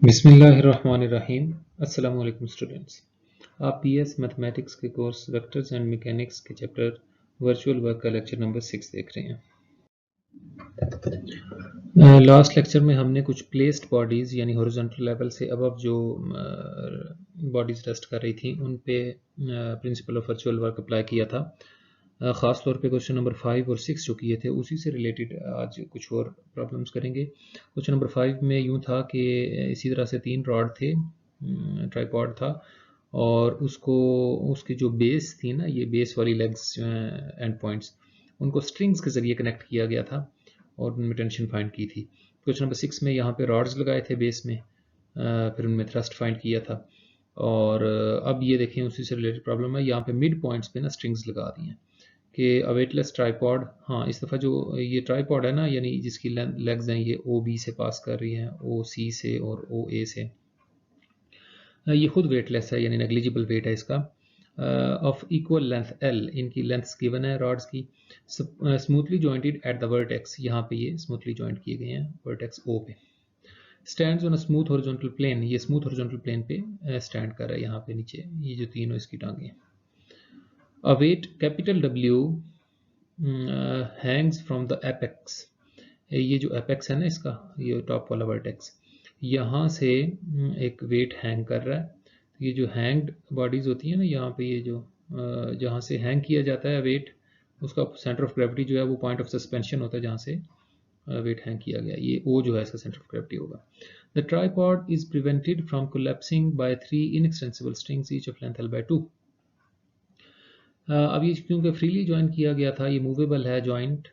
बिस्मिल्लाहिर्रहमानिर्रहीम। अस्सलाम वालेकुम स्टूडेंट्स। आप बीएस मैथमेटिक्स के कोर्स वेक्टर्स एंड मैकेनिक्स के चैप्टर वर्चुअल वर्क का लेक्चर नंबर 6 देख रहे हैं। लास्ट लेक्चर में हमने कुछ प्लेस्ड बॉडीज़ यानी हॉरिजॉन्टल लेवल से अबव जो बॉडीज़ रेस्ट कर रही थी उन पे principle of virtual work apply किया था। ख़ास तौर पे क्वेश्चन नंबर 5 और 6 जो किए थे उसी से रिलेटेड आज कुछ और प्रॉब्लम्स करेंगे। क्वेश्चन नंबर 5 में यूँ था कि इसी तरह से 3 रॉड थे, ट्राइपॉड था और उसकी जो बेस थी ना, ये बेस वाली लेग्स जो हैं एंड पॉइंट्स, उनको स्ट्रिंग्स के ज़रिए कनेक्ट किया गया था और उनमें टेंशन फाइंड की थी। क्वेश्चन नंबर 6 में यहाँ पे रॉड्स लगाए थे बेस में, फिर उनमें थ्रस्ट फाइंड किया था। और अब ये देखें उसी से रिलेटेड प्रॉब्लम है, यहाँ पे मिड पॉइंट्स पे ना स्ट्रिंग्स लगा दी हैं कि अ वेटलेस ट्राइपॉड। हाँ, इस दफ़ा जो ये ट्राइपॉड है ना, यानी जिसकी लेग्स हैं ये ओ बी से पास कर रही हैं, ओ सी से और ओ ए से, ये खुद वेटलेस है यानी नेग्लिजिबल वेट है इसका। ऑफ इक्वल लेंथ एल, इनकी लेंथ्स गिवन है रॉड्स की। Smoothly jointed at the vertex, यहाँ पे ये स्मूथली जॉइंट किए गए हैं वर्टेक्स ओ पे। Stands on a smooth horizontal plane, ये स्मूथ हॉरिजॉन्टल प्लेन पे स्टैंड कर रहा है यहाँ पे नीचे, ये जो तीनों इसकी टांगें। A weight capital W hangs from the apex, ये जो एपेक्स है ना इसका, ये टॉप वाला वर्टेक्स, यहाँ से एक वेट हैंग कर रहा है। ये जो हैंग्ड बॉडीज होती है ना, यहाँ पे ये जो जहाँ से हैंग किया जाता है वेट, उसका सेंटर ऑफ ग्रेविटी जो है वो पॉइंट ऑफ सस्पेंशन होता है जहाँ से वेट हैंग किया गया, ये ओ जो है इसका सेंटर ऑफ ग्रेविटी होगा। The tripod is prevented from collapsing by 3 inextensible strings each of length L by 2। अब ये क्योंकि फ्रीली ज्वाइन किया गया था, ये मूवेबल है जॉइंट,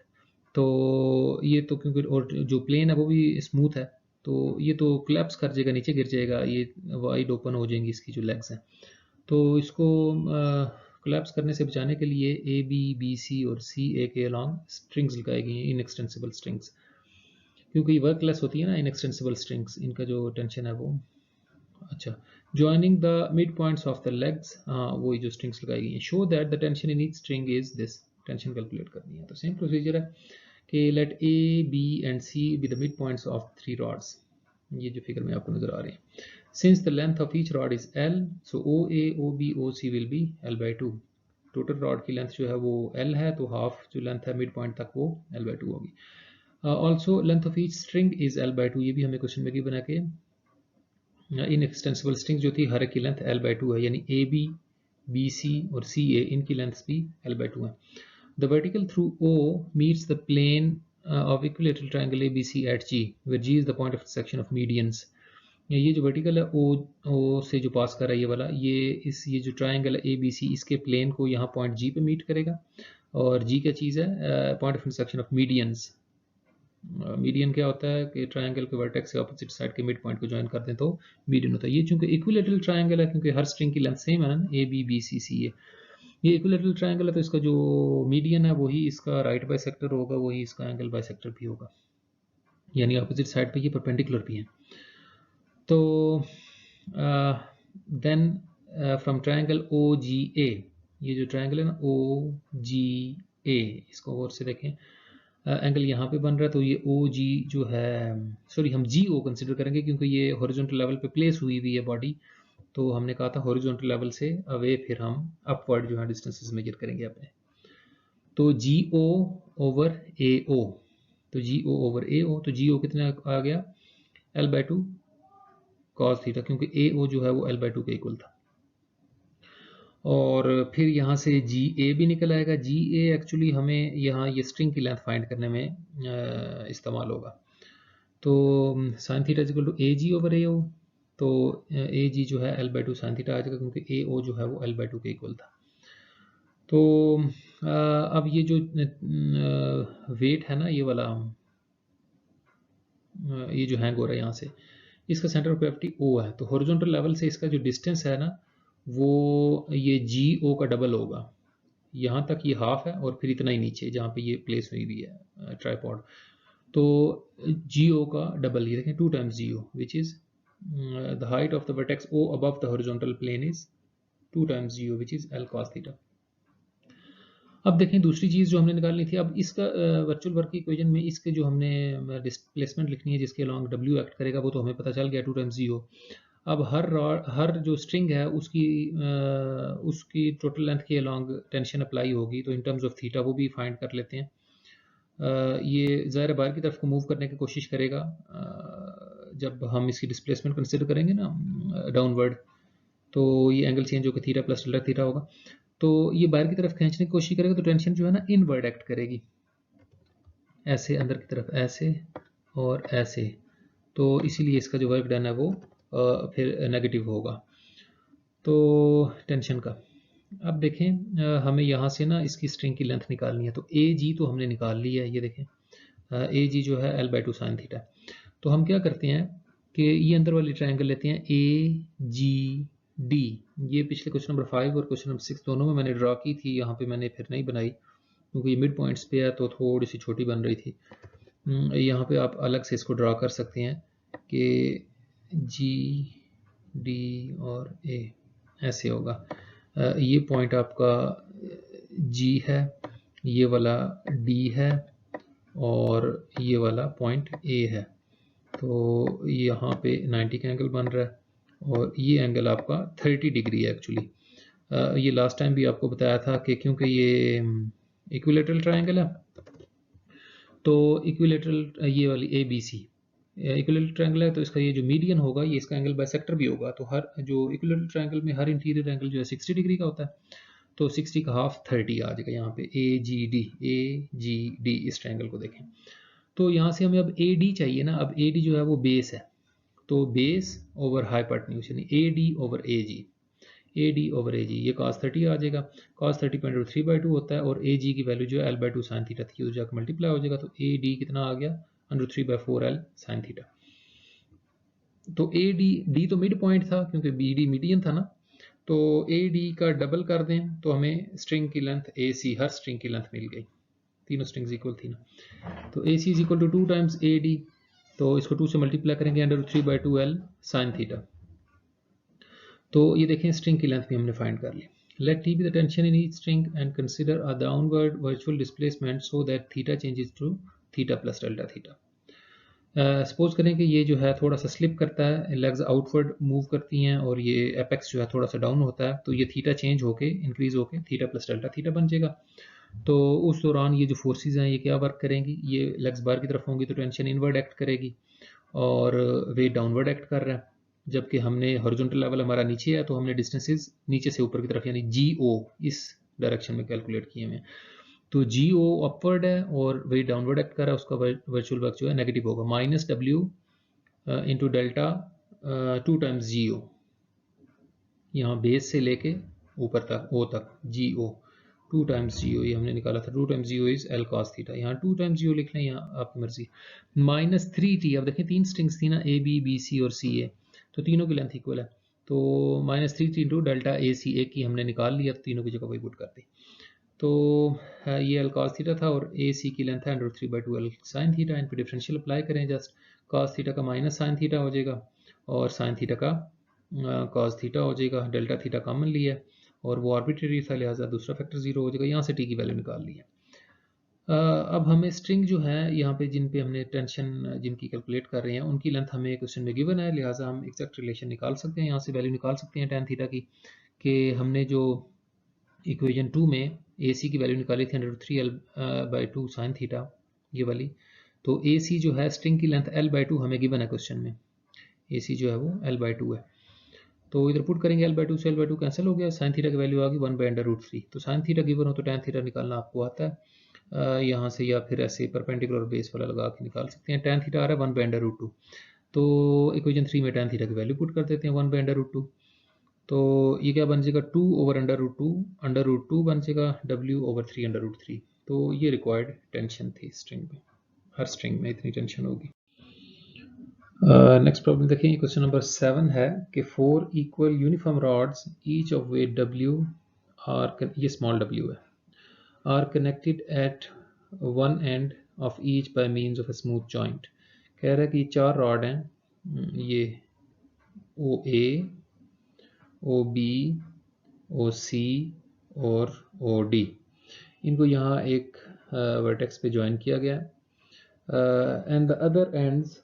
तो ये तो क्योंकि और जो प्लेन है वो भी स्मूथ है, तो ये तो कोलैप्स कर जाएगा, नीचे गिर जाएगा, ये वाइड ओपन हो जाएंगी इसकी जो लेग्स हैं। तो इसको कोलैप्स करने से बचाने के लिए ए बी बी सी और सी ए के अलॉन्ग स्ट्रिंग्स लगाई गई हैं, इनएक्सटेंसिबल स्ट्रिंग्स, क्योंकि ये वर्कलेस होती है ना इनएक्सटेंसिबल स्ट्रिंग्स, इनका जो टेंशन है वो अच्छा। Joining the mid points of the legs, हाँ वही जो स्ट्रिंग्स लगाई गई हैं। Show that the tension in each string is this, tension calculate करनी है, तो सेम प्रोसीजर है कि let A B and C be the mid points of 3 rods, ये जो फिगर में आपको नजर आ रहे हैं। Since the length of each rod is L, so O A O B O C will be L by 2। Total rod की length जो है वो एल है, तो हाफ जो लेंथ है मिड पॉइंट तक वो एल बाई 2 होगी। Also length of each string is L by 2, ये भी हमें क्वेश्चन में बना के इन एक्सटेंसिबल स्ट्रिंग जो थी हर एक की लेंथ एल बाई 2 है, यानी ए बी बी सी और सी ए इनकी लेंथ्स भी एल बाई 2 है। The vertical through O meets the plane of equilateral triangle ABC at G, where G is the point of intersection of medians। ये जो vertical है O से जो पास कर रहा है ये वाला, ये जो ट्राइंगल है ABC, इसके प्लेन को यहाँ पॉइंट G पे मीट करेगा, और G क्या चीज़ है, point of intersection of medians. Median क्या होता है कि ट्राइंगल के वर्टेक्स से ऑपोजिट साइड के मिड पॉइंट को ज्वाइन कर दें तो मीडियन होता है। ये चूंकि इक्विलेटरल ट्राइंगल है, क्योंकि हर स्ट्रिंग की लेंथ सेम है ना, ए बी बी सी सी ये इक्विलेटरल ट्राइंगल है, तो इसका जो मीडियन है वही इसका राइट बाइसेक्टर होगा, वही इसका एंगल बाइसेक्टर भी होगा, यानी अपोजिट साइड पे ये परपेंडिकुलर भी है। तो देन फ्रॉम ट्राइंगल ओ जी ए, ये जो ट्राइंगल है ना ओ जी ए, इसको गौर से देखें, एंगल यहाँ पे बन रहा है, तो ये ओ जी जो है, सॉरी हम जी ओ कंसिडर करेंगे क्योंकि ये हॉरिजॉन्टल लेवल पे प्लेस हुई हुई है बॉडी, तो हमने कहा था हॉरिजॉन्टल लेवल से अवे फिर हम अपवर्ड जो है डिस्टेंसेस मेजर करेंगे अपने। तो जी ओ ओवर ए ओ, तो जी ओ ओवर ए ओ, तो जी ओ कितना आ गया, एल बाई 2 कॉस थीटा, क्योंकि ए ओ जो है वो एल बाई 2 के इक्वल था। और फिर यहाँ से जी ए भी निकल आएगा। जी ए एक्चुअली हमें यहाँ ये स्ट्रिंग की लेंथ फाइंड करने में इस्तेमाल होगा। तो sine theta is equal to A G over A O, तो ए जी जो है एल बाई 2 साइन थीटा आ जाएगा, क्योंकि ए ओ जो है वो एल बाई 2 के इक्वल था। तो अब ये जो वेट है ना, ये वाला ये जो हैंग हो रहा है यहाँ से, इसका सेंटर ऑफ ग्रेविटी ओ है, तो हॉरिजॉन्टल लेवल से इसका जो डिस्टेंस है ना, वो ये जी ओ का डबल होगा। यहाँ तक ये हाफ है और फिर इतना ही नीचे जहाँ पे ये प्लेस हुई हुई है ट्राइपॉड, तो जी ओ का डबल, ये देखें 2 times G O, which is the height of the vertex O above the horizontal plane is 2 times G O, which is L cos theta. अब देखें दूसरी चीज़ जो हमने निकालनी थी, अब इसका वर्चुअल वर्क की इक्वेशन में इसके जो हमने डिस्प्लेसमेंट लिखनी है जिसके अलॉन्ग W एक्ट करेगा, वो तो हमें पता चल गया 2 टाइम्स G O। अब हर जो स्ट्रिंग है उसकी टोटल लेंथ के अलॉन्ग टेंशन अप्लाई होगी, तो इन टर्म्स ऑफ थीटा वो भी फाइंड कर लेते हैं। ये ज़ाहिर बाहर की तरफ को मूव करने की कोशिश करेगा जब हम इसकी डिस्प्लेसमेंट कंसिडर करेंगे ना डाउनवर्ड, तो ये एंगल चेंज होकर थीटा प्लस डेल्टा थीटा होगा। तो ये बाहर की तरफ खींचने की कोशिश करेगा, तो टेंशन जो है ना इनवर्ड एक्ट करेगी, ऐसे अंदर की तरफ, ऐसे और ऐसे। तो इसीलिए इसका जो वर्क डन है वो फिर नेगेटिव होगा तो टेंशन का। अब देखें हमें यहाँ से ना इसकी स्ट्रिंग की लेंथ निकालनी है, तो ए जी तो हमने निकाल ली है, ये देखें ए जी जो है L/2 साइन थीटा। तो हम क्या करते हैं कि ये अंदर वाली ट्रायंगल लेते हैं ए जी डी। ये पिछले क्वेश्चन नंबर 5 और क्वेश्चन नंबर 6 दोनों में मैंने ड्रा की थी, यहाँ पे मैंने फिर नहीं बनाई क्योंकि ये मिड पॉइंट्स पे है तो थोड़ी सी छोटी बन रही थी। यहाँ पे आप अलग से इसको ड्रा कर सकते हैं कि जी डी और ए ऐसे होगा। ये पॉइंट आपका जी है, ये वाला डी है और ये वाला पॉइंट ए है। तो यहाँ पे 90 का एंगल बन रहा है और ये एंगल आपका 30 डिग्री है एक्चुअली। ये लास्ट टाइम भी आपको बताया था कि क्योंकि ये इक्विलेटरल ट्रायंगल है, तो इक्विलेटरल ये वाली A B C equilateral triangle है, तो इसका ये जो मीडियन होगा ये इसका एंगल बाइसेक्टर भी होगा। तो हर जो इक्विलेटरल ट्रायंगल में हर इंटीरियर एंगल जो है 60 डिग्री का होता है, तो 60 का हाफ 30 आ जाएगा यहाँ पे ए जी डी इस ट्रायंगल को देखें। तो यहाँ से हमें अब ए डी चाहिए ना, अब ए डी जो है वो बेस है, तो बेस ओवर हाइपोटेन्यूज यानी A D over A G, A D over A G ये cos 30 आ जाएगा। cos 30.3/2 होता है और ए जी की वैल्यू जो है L/2 साइन थीटा थी, उस जाकर मल्टीप्लाई हो जाएगा, तो ए डी कितना आ गया √3/4L साइन थीटा। तो ए डी तो मिड पॉइंट था क्योंकि बी डी मीडियन था ना, तो ए डी का डबल कर दें तो हमें स्ट्रिंग की लेंथ ए सी, हर स्ट्रिंग की लेंथ मिल गई, तीनों स्ट्रिंग्स इक्वल थी ना। तो A C is equal to 2 times A D, तो इसको 2 से मल्टीप्लाई करेंगे √3/2L साइन थीटा। तो ये देखें स्ट्रिंग की लेंथ भी हमने फाइंड कर ली। Let T be the tension in each string and consider a downward virtual displacement so that theta changes to theta plus delta theta. Suppose करें कि ये जो है थोड़ा सा स्लिप करता है, लेग्स आउटवर्ड मूव करती हैं और ये एपेक्स जो है थोड़ा सा डाउन होता है, तो ये थीटा चेंज होके इंक्रीज होके थीटा प्लस डेल्टा थीटा बन जाएगा। तो उस दौरान ये जो फोर्सेस हैं ये क्या वर्क करेंगी, ये लेग्स बाहर की तरफ होंगी तो टेंशन इनवर्ड एक्ट करेगी और वेट डाउनवर्ड एक्ट कर रहा है। जबकि हमने हॉरिजॉन्टल लेवल हमारा नीचे है, तो हमने डिस्टेंसेस नीचे से ऊपर की तरफ यानी GO इस डायरेक्शन में कैलकुलेट किए हुए। तो GO अपवर्ड है और वेट डाउनवर्ड एक्ट कर रहा है, उसका वर्चुअल वर्क जो है नेगेटिव होगा, -W into delta 2 times GO, यहाँ बेस से लेके ऊपर तक O तक GO 2 टाइम्स GO, ये हमने निकाला था 2 times GO is L cos theta, यहाँ 2 टाइम्स GO लिख लें, यहाँ आपकी मर्जी। -3T, अब देखें 3 स्ट्रिंग्स थी ना A B B C और C A, तो तीनों की लेंथ इक्वल है, तो -3T into delta A C A की हमने निकाल लिया, तो तीनों की जगह वही पुट कर दी। तो ये L cos थीटा था और ए सी की लेंथ है √3/2L साइन थीटा। इन पर डिफरेंशियल अप्लाई करें, जस्ट cos थीटा का माइनस साइन थीटा हो जाएगा और साइन थीटा का cos थीटा हो जाएगा, डेल्टा थीटा कॉमन लिया है और वो आर्बिट्रेरी था, लिहाजा दूसरा फैक्टर 0 हो जाएगा। यहाँ से टी की वैल्यू निकाल ली है। अब हमें स्ट्रिंग जो है यहाँ पे जिन पे हमने टेंशन जिनकी कैलकुलेट कर रहे हैं उनकी लेंथ हमें क्वेश्चन में गिवन है, लिहाजा हम एग्जैक्ट रिलेशन निकाल सकते हैं, यहाँ से वैल्यू निकाल सकते हैं tan थीटा की, कि हमने जो इक्वेशन 2 में ए सी की वैल्यू निकाली थी √3L/2 साइन थीटा ये वाली, तो ए सी जो है स्ट्रिंग की लेंथ L/2 हमें गिवन है क्वेश्चन में, ए सी जो है वो L/2 है। तो इधर पुट करेंगे L/2 से L/2 कैंसिल हो गया, साइन थीटा की वैल्यू आ गई 1/√3। तो साइन थीटा गिवन हो तो tan थीटा निकालना आपको आता है यहाँ से, या फिर ऐसे परपेंडिकुलर बेस वाला लगा के निकाल सकते हैं। tan थीटा आ रहा है 1/√2, तो इक्वेशन 3 में tan थीटा की वैल्यू पुट कर देते हैं 1/√2, तो ये क्या बन जाएगा 2/√2 बन जाएगा, W/3/√3। तो ये रिक्वायर्ड टेंशन थी स्ट्रिंग में, हर स्ट्रिंग में इतनी टेंशन होगी। नेक्स्ट प्रॉब्लम देखिए, क्वेश्चन नंबर 7 है कि 4 equal uniform rods each of weight W are, ये स्मॉल w है, are connected at one end of each by means of a smooth joint. कह रहा है कि 4 रॉड हैं, ये OA OB OC और OD, इनको यहाँ एक वर्टेक्स पे ज्वाइन किया गया and the other ends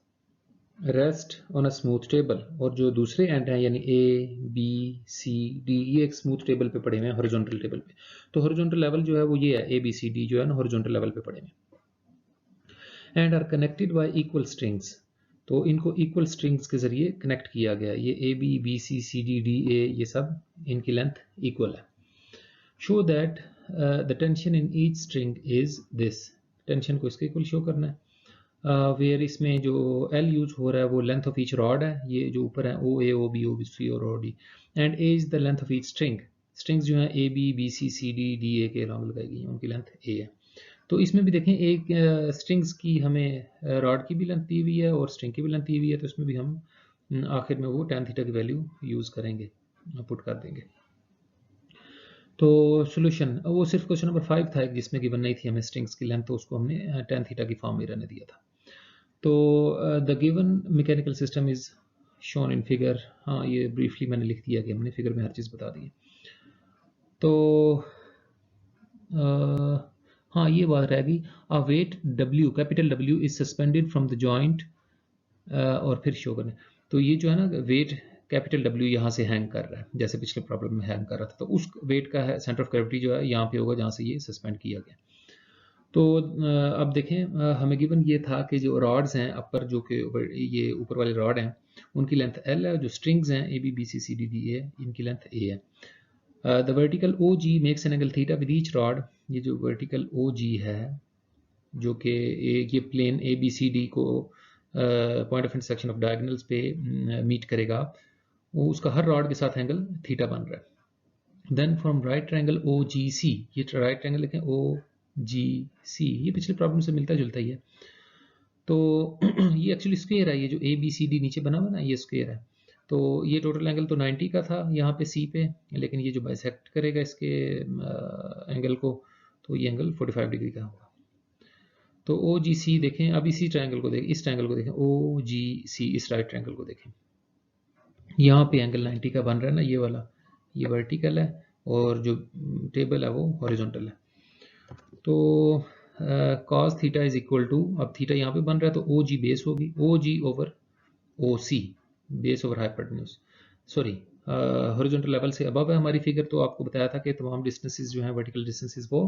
rest on a smooth table, और जो दूसरे एंड हैं यानी ए बी सी डी ये एक स्मूथ टेबल पे पड़े हुए हैं, हॉरिजॉन्टल टेबल पे। तो हॉरिजॉन्टल लेवल जो है वो ये है, ए बी सी डी जो है ना हॉरिजॉन्टल लेवल पे पड़े हुए हैं। And are connected by equal strings, तो इनको इक्वल स्ट्रिंग्स के जरिए कनेक्ट किया गया। ये A B B C C D D A ये सब इनकी लेंथ इक्वल है। Show that the tension in each string is this, tension को इसके इक्वल शो करना है। वेयर इसमें जो एल यूज हो रहा है वो लेंथ ऑफ ईच रॉड है, ये जो ऊपर है ओ ए ओ बी सी और O D, and A is the length of each string. Strings जो है A B B C C D D A के अलॉन्ग लगाई गई हैं, उनकी लेंथ ए है। तो इसमें भी देखें एक स्ट्रिंग्स की हमें रॉड की भी लेंथ दी हुई है और स्ट्रिंग की भी लेंथ दी हुई है, तो इसमें भी हम आखिर में वो tan थीटा की वैल्यू यूज़ करेंगे, पुट कर देंगे। तो सोल्यूशन वो सिर्फ क्वेश्चन नंबर 5 था जिसमें गिवन नहीं थी हमें स्ट्रिंग्स की लेंथ, तो उसको हमने tan थीटा की फॉर्म में रहने दिया था। तो the given mechanical system is shown in figure, हाँ ये ब्रीफली मैंने लिख दिया कि हमने फिगर में हर चीज़ बता दी है। तो हाँ ये बात रहेगी, a weight W capital W is suspended from the joint, और फिर शो करने। तो ये जो है ना वेट कैपिटल W यहाँ से हैंग कर रहा है, जैसे पिछले प्रॉब्लम में हैंग कर रहा था, तो उस वेट का है सेंटर ऑफ ग्रेविटी जो है यहाँ पे होगा जहाँ से ये सस्पेंड किया गया। तो अब देखें हमें गिवन ये था कि जो रॉड्स हैं अपर जो कि ये ऊपर वाले रॉड हैं उनकी लेंथ L है, जो स्ट्रिंग्स हैं A B B C C D D A इनकी लेंथ A है। The vertical O G makes an angle theta with each rod, ये जो वर्टिकल ओ जी है जो कि ये plane A B C D को point of intersection of diagonals पे मीट करेगा, वो उसका हर रॉड के साथ एंगल थीटा बन रहा है। Then from right triangle O G C, ये राइट ट्रायंगल लिखें ओ जी सी, ये पिछले प्रॉब्लम से मिलता जुलता ही है। तो ये एक्चुअली स्क्वायर है, ये जो ए बी सी डी नीचे बना हुआ ना ये स्क्वायर है। तो ये टोटल एंगल तो 90 का था यहाँ पे सी पे, लेकिन ये जो बाइसेक्ट करेगा इसके एंगल को, तो ये एंगल 45 डिग्री का होगा। तो ओ जी सी देखें, अब इसी ट्रायंगल को देखें, इस ट्रायंगल को देखें ओ जी सी, इस राइट ट्रायंगल को देखें, यहाँ पे एंगल 90 का बन रहा है ना, ये वाला, ये वर्टिकल है और जो टेबल है वो हॉरिजॉन्टल है। तो cos theta is equal to, अब थीटा यहाँ पे बन रहा है तो ओ जी बेस होगी, O G over O C, base over hypotenuse, sorry horizontal level से अबव है हमारी फिगर। तो आपको बताया था कि तमाम डिस्टेंसेस जो हैं वर्टिकल डिस्टेंसेस वो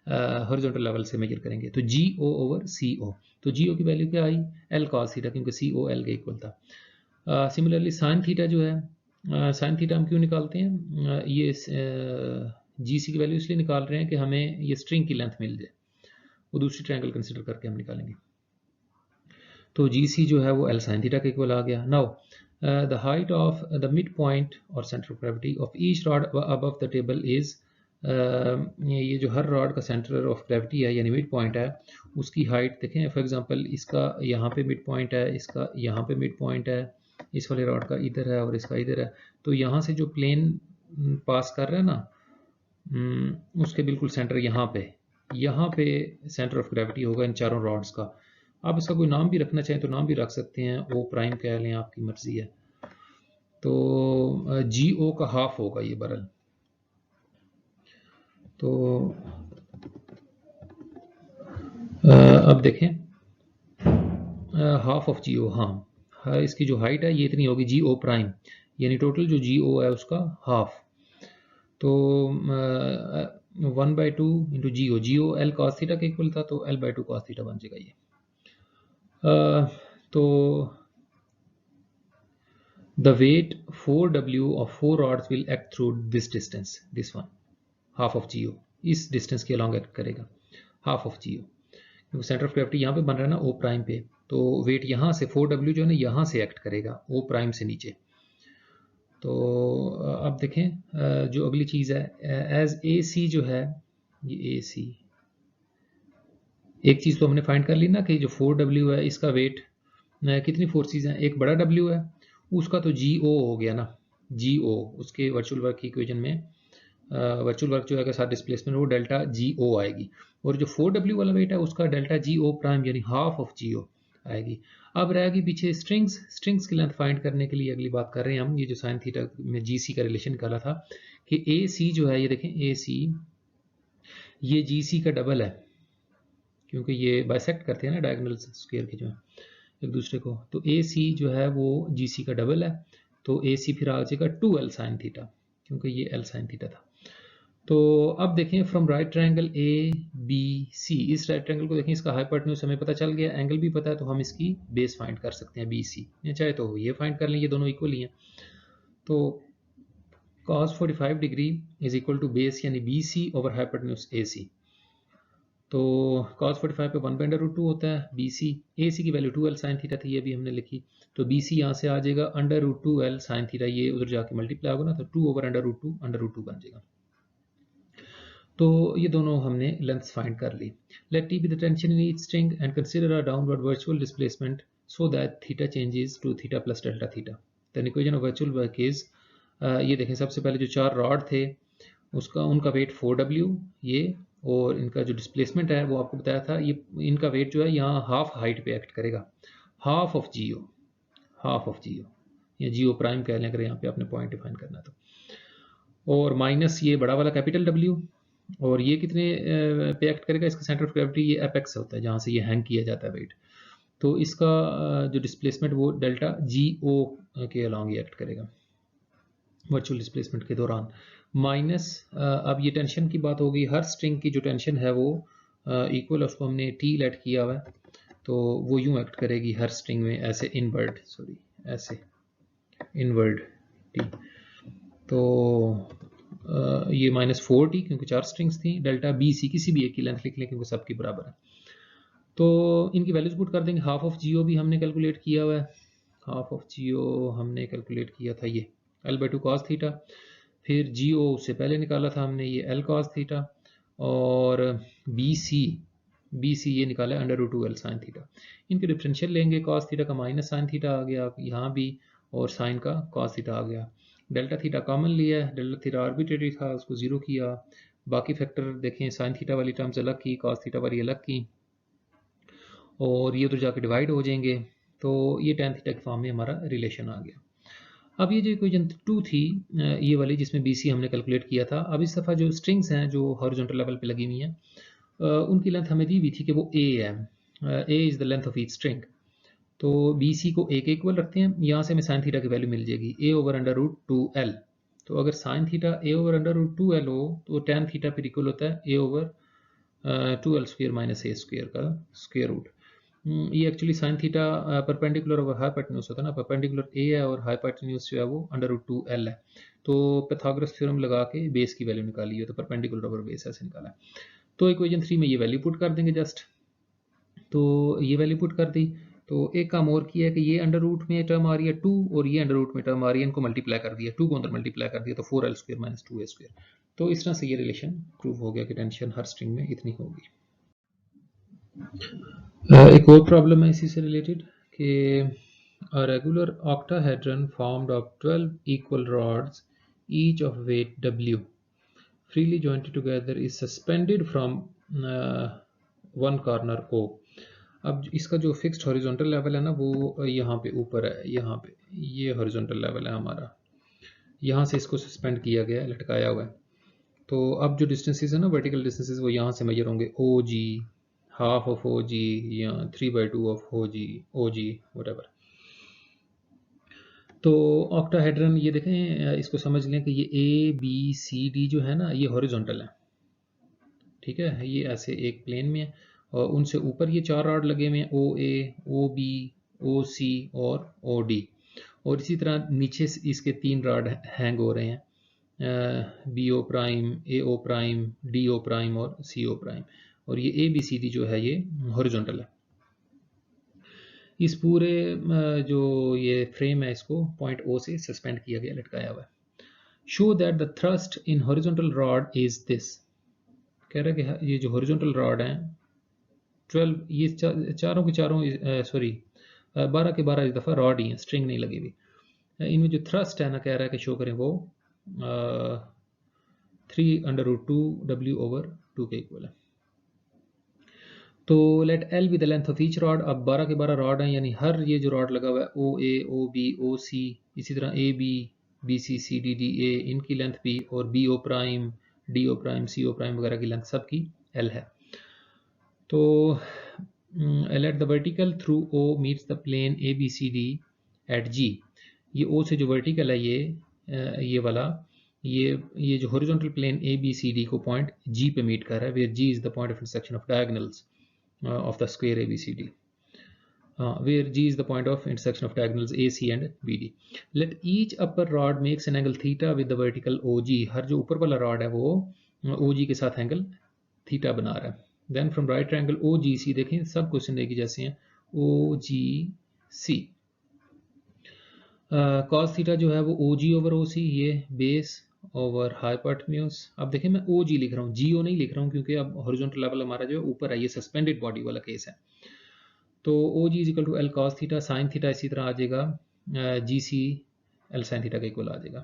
हॉरिजॉन्टल लेवल से मेजर करेंगे। तो जी ओ ओवर सी ओ, तो जी ओ की वैल्यू क्या आई एल cos थीटा, क्योंकि सी ओ एल के इक्वल था। सिमिलरली साइन थीटा जो है, साइन थीटा हम क्यों निकालते हैं, ये जी सी की वैल्यू इसलिए निकाल रहे हैं कि हमें ये स्ट्रिंग की लेंथ मिल जाए, वो दूसरी ट्रायंगल कंसिडर करके हम निकालेंगे। तो जी सी जो है वो एल साइन थीटा के इक्वल आ गया। Now the height of the midpoint or centre of gravity of each rod above the table is, ये जो हर रॉड का सेंटर ऑफ ग्रेविटी है यानी मिड पॉइंट है, उसकी हाइट देखें। फॉर एग्जांपल इसका यहाँ पे मिड पॉइंट है, इसका यहाँ पे मिड पॉइंट है, इस वाले रॉड का इधर है और इसका इधर है। तो यहाँ से जो प्लेन पास कर रहा है ना, उसके बिल्कुल सेंटर यहाँ पे सेंटर ऑफ ग्रेविटी होगा इन चारों रॉड्स का। आप इसका कोई नाम भी रखना चाहें तो नाम भी रख सकते हैं, ओ प्राइम कह लें, आपकी मर्जी है। तो जी ओ का हाफ होगा ये बरल। तो अब देखें हाफ ऑफ जी ओ, हाँ इसकी जो हाइट है ये इतनी होगी जी ओ प्राइम, यानी टोटल जो जी ओ है उसका हाफ। तो 1/2 इंटू जी ओ एल cos थीटा के इक्वल था, तो L/2 cos थीटा बन जाएगा ये। तो the weight 4W of 4 rods will act through this distance, this one half of GO, इस डिस्टेंस के अलॉन्ग एक्ट करेगा हाफ ऑफ GO, क्योंकि सेंटर ऑफ ग्रेविटी यहाँ पे बन रहा है ना O प्राइम पे, तो वेट यहाँ से 4W जो है ना यहाँ से एक्ट करेगा O प्राइम से नीचे। तो अब देखें जो अगली चीज़ है, एज AC जो है, ये AC एक चीज़ तो हमने फाइंड कर ली ना कि जो 4W है इसका वेट, कितनी फोर्सेस हैं, एक बड़ा W है उसका तो GO हो गया ना, GO उसके वर्चुअल वर्क की इक्वेशन में वर्चुअल वर्क जो है साथ डिस्प्लेसमेंट वो डेल्टा GO आएगी, और जो 4W वाला वेट है उसका डेल्टा GO प्राइम यानी हाफ ऑफ GO आएगी। अब रहेगी पीछे स्ट्रिंग्स की लेंथ फाइंड करने के लिए अगली बात कर रहे हैं हम, ये जो साइन थीटा में GC का रिलेशन निकाला था कि AC जो है, ये देखें AC ये जी सी का डबल है, क्योंकि ये बाइसेक्ट करते हैं ना डायगोनल स्क्वायर के जो है एक दूसरे को। तो ए सी जो है वो जी सी का डबल है, तो ए सी फिर आ जाएगा 2l साइन थीटा, क्योंकि ये l साइन थीटा था। तो अब देखें from right triangle A B C, इस राइट ट्रायंगल को देखें, इसका हाइपोटेन्यूज हमें पता चल गया, एंगल भी पता है, तो हम इसकी बेस फाइंड कर सकते हैं बी सी, या चाहे तो ये फाइंड कर लें, ये दोनों इक्वल ही हैं। तो cos 45 degree is equal to base यानी B C over hypotenuse A C. तो cos 45 पे 1/√2 होता है, बी सी ए सी की वैल्यू 2l साइन थीटा थी, ये भी हमने लिखी। तो बी सी यहाँ से आ जाएगा √2l साइन थीटा, ये उधर जाके मल्टीप्लाई होगा ना, तो 2/√2 बन जाएगा। तो ये दोनों हमने लेंथ्स फाइंड कर ली। Let T be the tension in each string and consider a downward virtual displacement so that theta changes to theta plus delta theta. The equation of virtual work is, ये देखें सबसे पहले जो 4 rod थे उनका wait 4w ये, और इनका जो डिस्प्लेसमेंट है वो आपको बताया था, ये इनका वेट जो है यहाँ हाफ हाइट पे एक्ट करेगा, हाफ ऑफ जीओ, या जीओ प्राइम कह लें अगर यहाँ पे आपने पॉइंट डिफाइन करना तो, और माइनस ये बड़ा वाला कैपिटल W, और ये कितने पे एक्ट करेगा, इसका सेंटर ऑफ ग्रेविटी ये एपेक्स होता है जहाँ से ये हैंग किया जाता है वेट, तो इसका जो डिस्प्लेसमेंट वो डेल्टा GO के अलॉन्ग ही एक्ट करेगा वर्चुअल डिस्प्लेसमेंट के दौरान। माइनस अब ये टेंशन की बात होगी, हर स्ट्रिंग की जो टेंशन है वो इक्वल, उसको हमने T लेट किया हुआ है, तो वो यूं एक्ट करेगी हर स्ट्रिंग में ऐसे इनवर्ड T। तो ये -4T क्योंकि 4 स्ट्रिंग्स थी, डेल्टा BC किसी भी एक की लेंथ लिख लें क्योंकि सबकी बराबर है। तो इनकी वैल्यूज पुट कर देंगे, हाफ ऑफ GO भी हमने कैलकुलेट किया हुआ है, हाफ ऑफ GO हमने कैलकुलेट किया था ये L/2 cos थीटा, फिर GO उससे पहले निकाला था हमने ये L cos थीटा, और BC ये निकाला है √2l साइन थीटा। इनके डिफरेंशियल लेंगे, cos थीटा का माइनस साइन थीटा आ गया यहाँ भी, और साइन का cos थीटा आ गया। डेल्टा थीटा कॉमन लिया है, डेल्टा थीटा आर्बिट्रेरी था उसको जीरो किया, बाकी फैक्टर देखें साइन थीटा वाली टर्म्स अलग की, cos थीटा वाली अलग की, और ये उधर जाके डिवाइड हो जाएंगे, तो ये tan थीटा के फॉर्म में हमारा रिलेशन आ गया। अब ये जो इक्वेशन 2 थी ये वाली जिसमें BC हमने कैलकुलेट किया था, अब इस दफ़ा जो स्ट्रिंग्स हैं जो हॉरिजॉन्टल लेवल पे लगी हुई हैं उनकी लेंथ हमें दी हुई थी कि वो A है, A is the length of each string. तो BC को A के इक्वल रखते हैं, यहाँ से हमें साइन थीटा की वैल्यू मिल जाएगी A/√2l। तो अगर साइन थीटा A/√2l हो तो tan थीटा फिर इक्वल होता है A/2l² माइनस A² का स्क्वायर रूट। ये actually sine theta perpendicular over hypotenuse होता है ना, परपेंडिकुलर A है और हाइपोटेन्यूज जो है वो √2l है। तो पाइथागोरस थ्योरम लगा के बेस की वैल्यू निकाली है, तो परपेंडिकुलर ओवर बेस ऐसे निकाला है। तो इक्वेशन 3 में ये वैल्यू पुट कर देंगे जस्ट, तो ये वैल्यू पुट कर दी। तो एक काम और किया है कि ये अंडर रूट में टर्म आ रही है 2 और ये अंडर रूट में टर्म आ रही है, इनको मल्टीप्लाई कर दिया, 2 को अंदर मल्टीप्लाई कर दिया, तो 4l² माइनस 2a²। तो इस तरह से ये रिलेशन प्रूव हो गया कि टेंशन हर स्ट्रिंग में इतनी होगी। एक और प्रॉब्लम है इसी से रिलेटेड कि a regular octahedron formed of 12 equal rods each of weight W freely jointed together is suspended from one corner O। अब इसका जो फिक्स्ड हॉरिजॉन्टल लेवल है ना वो यहाँ पे ऊपर है, यहाँ पे ये हॉरिजॉन्टल लेवल है हमारा, यहाँ से इसको सस्पेंड किया गया है, लटकाया हुआ है। तो अब जो डिस्टेंसेस है ना वर्टिकल डिस्टेंसेस वो यहाँ से मेजर होंगे, OG, हाफ ऑफ OG या 3/2 ऑफ OG व्हाटएवर। तो ऑक्टाहेड्रन ये देखें, इसको समझ लें कि ये ABCD जो है ना ये हॉरिजॉन्टल है, ठीक है, ये ऐसे एक प्लेन में है, और उनसे ऊपर ये 4 रॉड लगे हुए हैं OA, OB, OC और OD, और इसी तरह नीचे इसके 3 रॉड हैंग हो रहे हैं, BO prime, AO prime, DO prime और CO प्राइम, और ये ABCD जो है ये हॉरिजॉन्टल है। इस पूरे जो ये फ्रेम है इसको पॉइंट O से सस्पेंड किया गया, लटकाया हुआ है। Show that the thrust in horizontal rod is this, कह रहा है कि ये जो हॉरिजॉन्टल रॉड हैं 12, ये चारों के चारों 12 के 12 इस दफ़ा रॉड ही हैं, स्ट्रिंग नहीं लगी हुई, इनमें जो थ्रस्ट है ना कह रहा है कि शो करें वो 3/√2w/2 के इक्वल है। तो let L be the length of each rod, अब 12 के 12 रॉड हैं, यानी हर ये जो रॉड लगा हुआ है OA, OB, OC, इसी तरह AB, BC, CD, DA, इनकी लेंथ भी, और BO prime, D O prime, C O prime वगैरह की लेंथ सबकी एल है। तो let the vertical through O meets the plane ABCD at G। ये O से जो वर्टिकल है ये वाला ये जो हॉरिजॉन्टल प्लेन ABCD को पॉइंट G पे मीट कर रहा है, where G is the point of intersection of diagonals of the square ABCD, where G is the point of intersection of diagonals AC and BD। Let each upper rod makes an angle theta with the vertical OG। हर जो ऊपर वाला rod है वो OG के साथ angle theta बना रहा है। Then from right triangle OGC, देखें सब क्वेश्चन एक ही जैसे हैं, OGC cos थीटा जो है वो OG ओवर OC, ये बेस ओवर हाइपोटेन्यूज। अब देखें मैं OG लिख रहा हूँ, GO नहीं लिख रहा हूँ, क्योंकि अब हॉरिजॉन्टल लेवल हमारा जो है ऊपर है, ये सस्पेंडेड बॉडी वाला केस है। तो OG is equal to L cos theta, sine theta इसी तरह आ जाएगा, GC L sin थीटा का इक्वल आ जाएगा।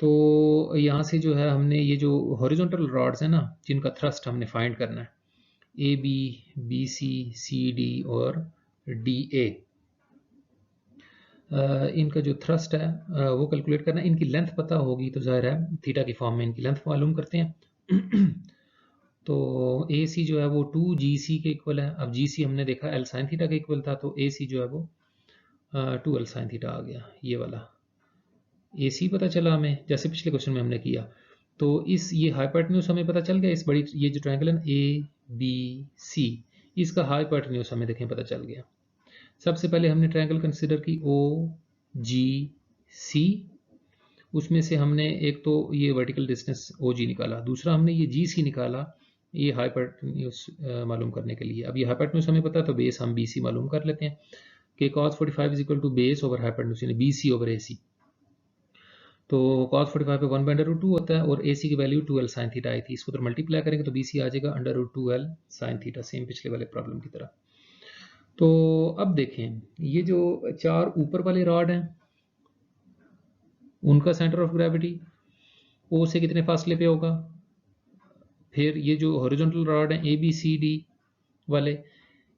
तो यहाँ से जो है हमने ये जो हॉरिजॉन्टल रॉड्स हैं ना, जिनका थ्रस्ट हमने फाइंड करना है, AB, BC, CD और DA, इनका जो थ्रस्ट है वो कैलकुलेट करना है। इनकी लेंथ पता होगी तो जाहिर है थीटा की फॉर्म में इनकी लेंथ मालूम करते हैं। तो AC जो है वो 2GC के इक्वल है। अब GC हमने देखा L sin थीटा के इक्वल था, तो AC जो है वो 2L sin थीटा आ गया, ये वाला AC पता चला हमें, जैसे पिछले क्वेश्चन में हमने किया। तो इस ये हाइपोटेन्यूज हमें पता चल गया, इस बड़ी ये जो ट्रायंगल है ABC, इसका हाइपोटेन्यूज हमें देखें पता चल गया। सबसे पहले हमने ट्रायंगल कंसिडर की OGC, उसमें से हमने एक तो ये वर्टिकल डिस्टेंस OG निकाला, दूसरा हमने ये GC निकाला, ये हाइपोटेन्यूज मालूम करने के लिए। अब ये हाइपोटेन्यूज हमें पता है तो बेस हम BC मालूम कर लेते हैं कि cos 45 is equal to base over hypotenuse यानी BC ओवर AC। तो cos 45 पे 1/√2 होता है और AC की वैल्यू 2L sin थीटा आई थी, इसको तो मल्टीप्लाई करेंगे तो BC आ जाएगा √2L sin थीटा, सेम पिछले वाले प्रॉब्लम की तरह। तो अब देखें ये जो चार ऊपर वाले रॉड हैं उनका सेंटर ऑफ ग्रेविटी O से कितने फासले पे होगा, फिर ये जो हॉरिजॉन्टल रॉड हैं ABCD वाले,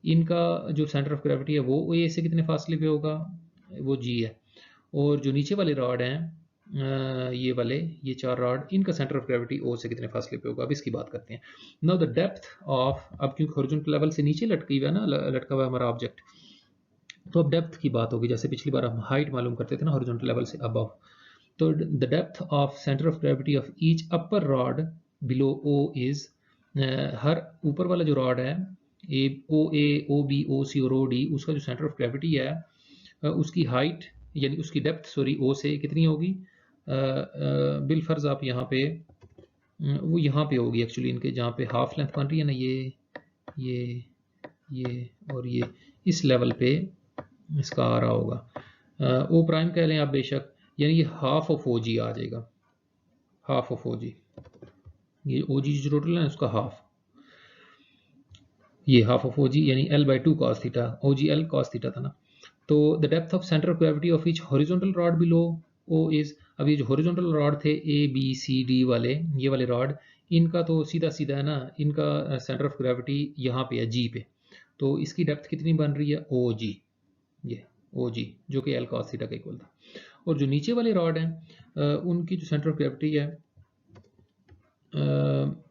इनका जो सेंटर ऑफ ग्रेविटी है वो A से कितने फासले पे होगा, वो G है। और जो नीचे वाले रॉड हैं ये वाले, ये चार रॉड, इनका सेंटर ऑफ ग्रेविटी O से कितने फासले पे होगा, अब इसकी बात करते हैं। नाउ द डेप्थ ऑफ, अब क्योंकि हॉरिजॉन्टल लेवल से नीचे लटकी हुआ है ना, लटका हुआ हमारा ऑब्जेक्ट, तो अब डेप्थ की बात होगी। जैसे पिछली बार हम हाइट मालूम करते थे ना हॉरिजॉन्टल लेवल से अबव, तो the depth of centre of gravity of each upper rod below O is, हर ऊपर वाला जो रॉड है OA, OB, OC और OD, उसका जो सेंटर ऑफ ग्रेविटी है उसकी हाइट यानी उसकी डेप्थ सॉरी O से कितनी होगी, बिलफर्ज आप यहाँ पे वो यहाँ पे होगी एक्चुअली, इनके जहाँ पे हाफ लेंथ बन रही है ना, ये और ये इस लेवल पे इसका आ रहा होगा, O प्राइम कह लें आप बेशक, यानी ये हाफ ऑफ OG आ जाएगा, हाफ ऑफ OG, ये OG जो टोटल है उसका हाफ, ये हाफ ऑफ OG यानी L/2 cos theta, OGL cos theta था ना। तो the depth of centre of gravity of each horizontal rod below O is, अब ये जो हॉरिजॉन्टल रॉड थे ABCD वाले, ये वाले रॉड, इनका तो सीधा सीधा है ना, इनका सेंटर ऑफ ग्रेविटी यहाँ पे है G पे, तो इसकी डेप्थ कितनी बन रही है OG, ये OG जो कि L cos थीटा का इक्वल था। और जो नीचे वाले रॉड हैं उनकी जो सेंटर ऑफ ग्रेविटी है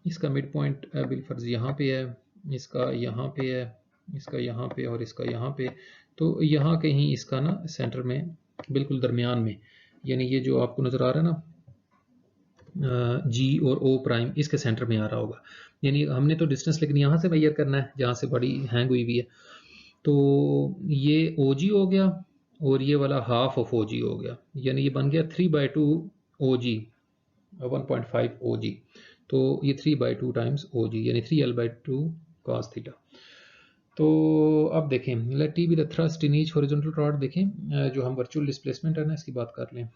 इसका मिड पॉइंट बिलफर्ज यहाँ पे है, इसका यहाँ पे है, इसका यहाँ पे और इसका यहाँ पे, तो यहाँ कहीं इसका ना सेंटर में बिल्कुल दरमियान में, यानी ये जो आपको नज़र आ रहा है ना G और O प्राइम, इसके सेंटर में आ रहा होगा। यानी हमने तो डिस्टेंस लेकिन यहाँ से मेजर करना है जहाँ से बड़ी हैंग हुई है, तो ये OG हो गया और ये वाला हाफ ऑफ OG हो गया, यानी ये बन गया 3/2 OG 1.5 OG, तो ये 3/2 टाइम्स OG यानी 3L/2 cos थीटा। तो अब देखें let T be the thrust in each horizontal rod, देखें जो हम वर्चुअल डिस्प्लेसमेंट है ना इसकी बात कर लें।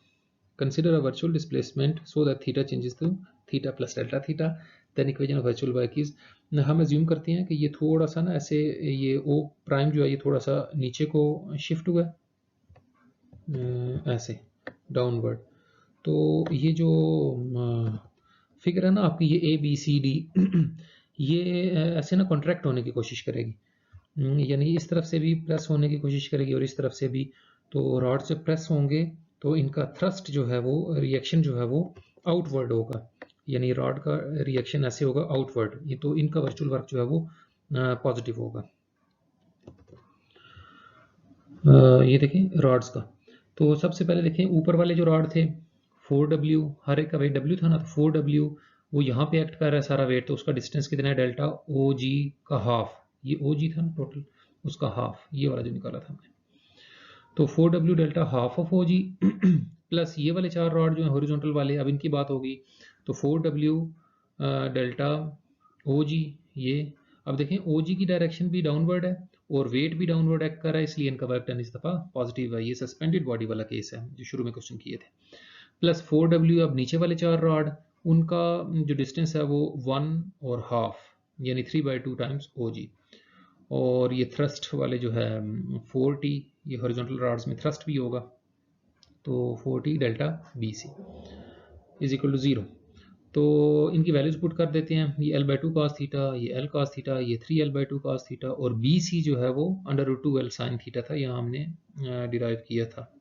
Consider a virtual displacement so that theta changes to theta plus delta theta, then equation of virtual work is, हम अज्यूम करते हैं कि ये थोड़ा सा ना ऐसे, ये O प्राइम जो है ये थोड़ा सा नीचे को शिफ्ट हुआ है ऐसे डाउनवर्ड, तो ये जो फिगर है ना आपकी ये ABCD ये ऐसे ना कॉन्ट्रैक्ट होने की कोशिश करेगी, यानी इस तरफ से भी प्रेस होने की कोशिश करेगी और इस तरफ से भी, तो रॉड से प्रेस होंगे तो इनका थ्रस्ट जो है वो रिएक्शन जो है वो आउटवर्ड होगा, यानी रॉड का रिएक्शन ऐसे होगा आउटवर्ड, ये तो इनका वर्चुअल वर्क जो है वो पॉजिटिव होगा। ये देखें रॉड्स का, तो सबसे पहले देखें ऊपर वाले जो रॉड थे 4W, हर एक का वेट W था ना, तो 4W वो यहाँ पे एक्ट कर रहा है सारा वेट, तो उसका डिस्टेंस कितना है डेल्टा OG का हाफ, ये OG था ना टोटल, उसका हाफ, ये वाला जो निकाला था हमने, तो 4W delta half of OG plus ये वाले 4 रॉड जो है हॉरिजॉन्टल वाले, अब इनकी बात होगी तो 4W डेल्टा OG ये, अब देखें OG की डायरेक्शन भी डाउनवर्ड है और वेट भी डाउनवर्ड एक्ट कर रहा है, इसलिए इनका वर्क डन इस दफा पॉजिटिव है। ये सस्पेंडेड बॉडी वाला केस है जो शुरू में क्वेश्चन किए थे। प्लस 4W, अब नीचे वाले 4 रॉड उनका जो डिस्टेंस है वो 1 और हाफ, यानी 3/2 टाइम्स OG, और ये थ्रस्ट वाले जो है 4T, ये हॉरिजॉन्टल रॉड्स में थ्रस्ट भी होगा, तो 4T delta BC is equal to 0। तो इनकी वैल्यूज पुट कर देते हैं, ये L/2 cos थीटा, ये L cos थीटा, ये 3L/2 cos थीटा, और BC जो है वो √2L sin थीटा था, यहाँ हमने डिराइव किया था,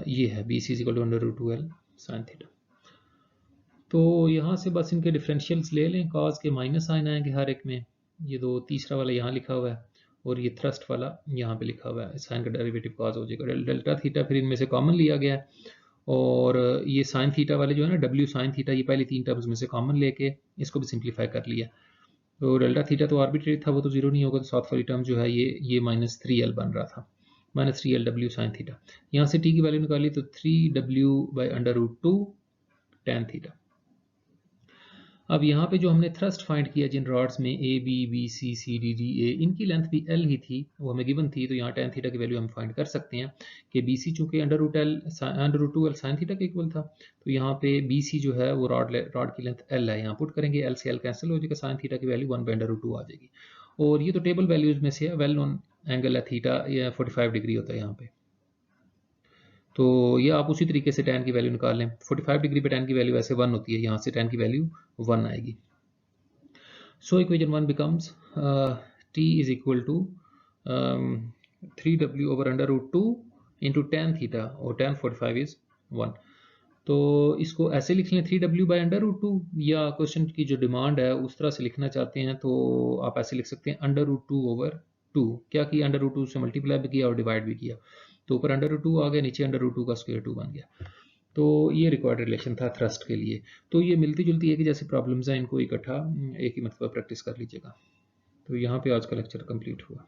ये है BC is equal to √2L sin theta. तो यहाँ से बस इनके डिफरेंशियल्स ले लें, cos के माइनस साइन आएंगे हर एक में, ये दो, तीसरा वाला यहाँ लिखा हुआ है और ये थ्रस्ट वाला यहाँ पे लिखा हुआ है, साइन का डेरिवेटिव cos हो जाएगा, डेल्टा थीटा फिर इनमें से कॉमन लिया गया है, और ये साइन थीटा वाले जो है ना W साइन थीटा, ये पहले 3 टर्म्स में से कॉमन लेके इसको भी सिंप्लीफाई कर लिया, तो डेल्टा थीटा तो आर्बिट्रेरी था, वो तो जीरो नहीं होगा, तो साथ वाली टर्म जो है ये -3L बन रहा था, -3L W साइन थीटा, यहाँ से t की वैल्यू निकाली तो 3W/√2 tan थीटा। अब यहाँ पे जो हमने थ्रस्ट फाइंड किया जिन रॉड्स में AB BC CD D A, इनकी लेंथ भी L ही थी, वो हमें गिवन थी, तो यहाँ tan थीटा की वैल्यू हम फाइंड कर सकते हैं कि BC चूंकि √2L sin थीटा के इक्वल था, तो यहाँ पे BC जो है वो रॉड की लेंथ L है, यहाँ पुट करेंगे L से L कैंसिल हो जाएगा, sin थीटा की वैल्यू 1/√2 आ जाएगी, और ये तो टेबल वैल्यूज में से वेल नोन एंगल है थीटा, या 45 डिग्री होता है यहाँ पे, तो ये आप उसी तरीके से tan की वैल्यू निकाल लें, 45 डिग्री पे tan की वैल्यू ऐसे 1 होती है, यहाँ से tan की वैल्यू 1 आएगी। So equation 1 becomes t is equal to 3W/√2 into tan theta, और tan 45 इज 1, तो इसको ऐसे लिख लें 3W/√2, या क्वेश्चन की जो डिमांड है उस तरह से लिखना चाहते हैं तो आप ऐसे लिख सकते हैं √2/2, क्या किया √2 से मल्टीप्लाई भी किया और डिवाइड भी किया, तो ऊपर √2 आ गया, नीचे √2 का स्क्वायर 2 बन गया, तो ये रिक्वायर्ड रिलेशन था थ्रस्ट के लिए। तो ये मिलती जुलती एक ही जैसी प्रॉब्लम्स हैं, इनको इकट्ठा एक ही मतलब प्रैक्टिस कर लीजिएगा। तो यहाँ पे आज का लेक्चर कंप्लीट हुआ।